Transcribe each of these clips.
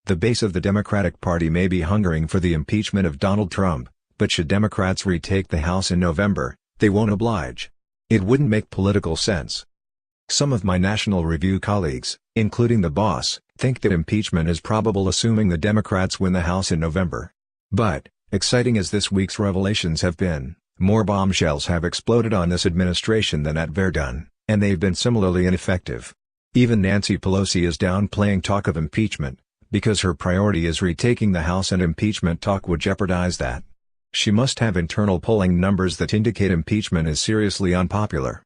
The base of the Democratic Party may be hungering for the impeachment of Donald Trump, but should Democrats retake the House in November, they won't oblige. It wouldn't make political sense. Some of my National Review colleagues, including the boss, think that impeachment is probable assuming the Democrats win the House in November. But, exciting as this week's revelations have been, more bombshells have exploded on this administration than at Verdun, and they've been similarly ineffective. Even Nancy Pelosi is downplaying talk of impeachment, because her priority is retaking the House and impeachment talk would jeopardize that. She must have internal polling numbers that indicate impeachment is seriously unpopular.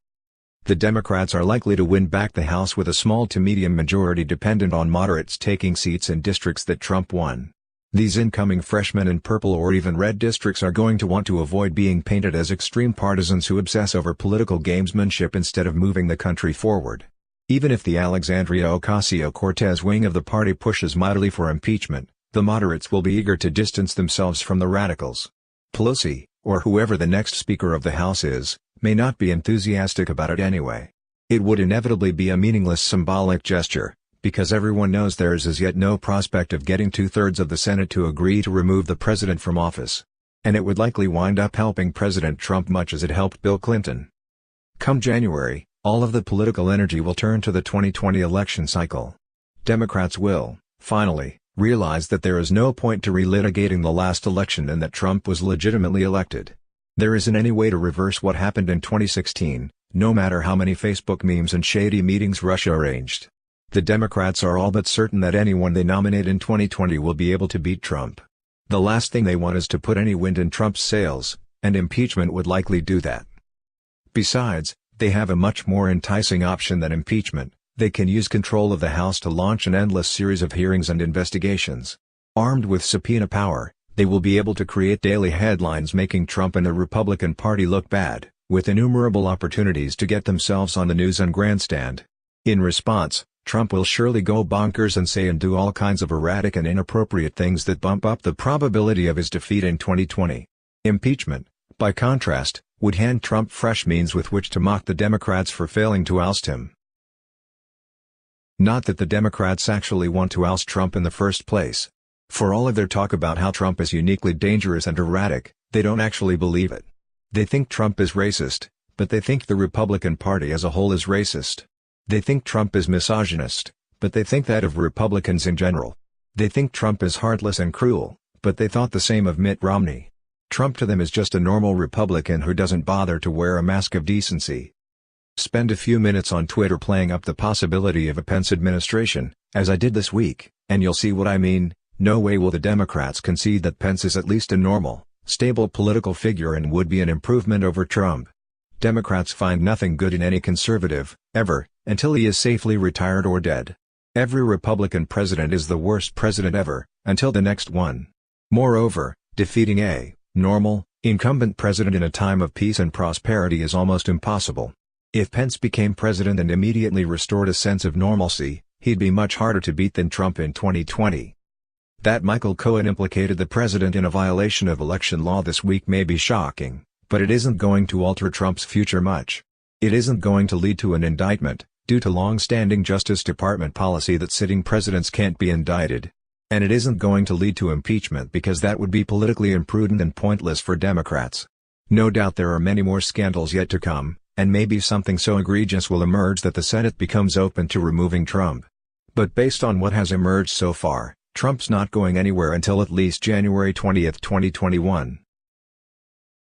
The Democrats are likely to win back the House with a small to medium majority dependent on moderates taking seats in districts that Trump won. These incoming freshmen in purple or even red districts are going to want to avoid being painted as extreme partisans who obsess over political gamesmanship instead of moving the country forward. Even if the Alexandria Ocasio-Cortez wing of the party pushes mightily for impeachment, the moderates will be eager to distance themselves from the radicals. Pelosi, or whoever the next Speaker of the House is, may not be enthusiastic about it anyway. It would inevitably be a meaningless symbolic gesture, because everyone knows there is as yet no prospect of getting 2/3 of the Senate to agree to remove the president from office. And it would likely wind up helping President Trump much as it helped Bill Clinton. Come January, all of the political energy will turn to the 2020 election cycle. Democrats will, finally, realize that there is no point to relitigating the last election and that Trump was legitimately elected. There isn't any way to reverse what happened in 2016, no matter how many Facebook memes and shady meetings Russia arranged. The Democrats are all but certain that anyone they nominate in 2020 will be able to beat Trump. The last thing they want is to put any wind in Trump's sails, and impeachment would likely do that. Besides, they have a much more enticing option than impeachment. They can use control of the House to launch an endless series of hearings and investigations. Armed with subpoena power, they will be able to create daily headlines making Trump and the Republican Party look bad, with innumerable opportunities to get themselves on the news and grandstand. In response, Trump will surely go bonkers and say and do all kinds of erratic and inappropriate things that bump up the probability of his defeat in 2020. Impeachment, by contrast, would hand Trump fresh means with which to mock the Democrats for failing to oust him. Not that the Democrats actually want to oust Trump in the first place. For all of their talk about how Trump is uniquely dangerous and erratic, they don't actually believe it. They think Trump is racist, but they think the Republican Party as a whole is racist. They think Trump is misogynist, but they think that of Republicans in general. They think Trump is heartless and cruel, but they thought the same of Mitt Romney. Trump to them is just a normal Republican who doesn't bother to wear a mask of decency. Spend a few minutes on Twitter playing up the possibility of a Pence administration, as I did this week, and you'll see what I mean. No way will the Democrats concede that Pence is at least a normal, stable political figure and would be an improvement over Trump. Democrats find nothing good in any conservative, ever, until he is safely retired or dead. Every Republican president is the worst president ever, until the next one. Moreover, defeating a normal, incumbent president in a time of peace and prosperity is almost impossible. If Pence became president and immediately restored a sense of normalcy, he'd be much harder to beat than Trump in 2020. That Michael Cohen implicated the president in a violation of election law this week may be shocking, but it isn't going to alter Trump's future much. It isn't going to lead to an indictment, due to long-standing Justice Department policy that sitting presidents can't be indicted. And it isn't going to lead to impeachment because that would be politically imprudent and pointless for Democrats. No doubt there are many more scandals yet to come, and maybe something so egregious will emerge that the Senate becomes open to removing Trump. But based on what has emerged so far, Trump's not going anywhere until at least January 20, 2021.